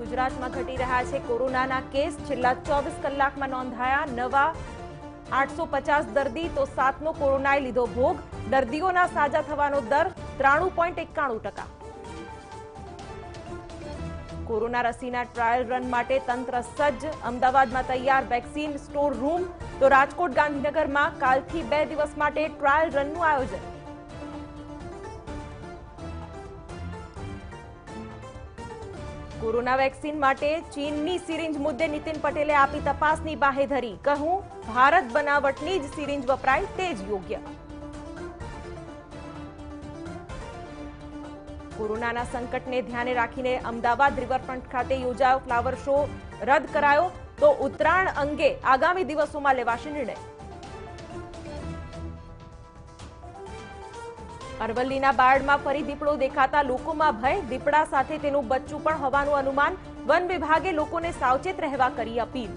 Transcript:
ગુજરાતમાં ઘટી રહ્યા છે કોરોનાના કેસ। છેલ્લા 24 કલાકમાં નોંધાયા નવા 850 દર્દી, તો 7નો કોરોનાએ લીધો ભોગ। દર્દીઓના સાજા થવાનો દર 93.91%। કોરોના રસીના ટ્રાયલ રન માટે તંત્ર સજ્જ। અમદાવાદમાં તૈયાર વેક્સિન સ્ટોર રૂમ, તો રાજકોટ, ગાંધીનગરમાં કાલથી 2 દિવસ માટે ટ્રાયલ રનનું આયોજન। કોરોના વેક્સિન માટે ચીનની સિરિંજ મુદ્દે નીતિન પટેલે આપી તપાસની બાહેધરી। કહું, ભારત બનાવટની જ સિરિંજ વપરાય તે જ યોગ્ય। કોરોનાના સંકટને ધ્યાને રાખીને અમદાવાદ રિવરફ્રન્ટ ખાતે યોજાયો ફ્લાવર શો રદ કરાયો, તો ઉત્તરાયણ અંગે આગામી દિવસોમાં લેવાશે નિર્ણય। અરવલ્લીના બાયડમાં ફરી દીપડો દેખાતા લોકોમાં ભય। દીપડા સાથે તેનું બચ્ચું પણ હોવાનું અનુમાન। વન વિભાગે લોકોને સાવચેત રહેવા કરી અપીલ।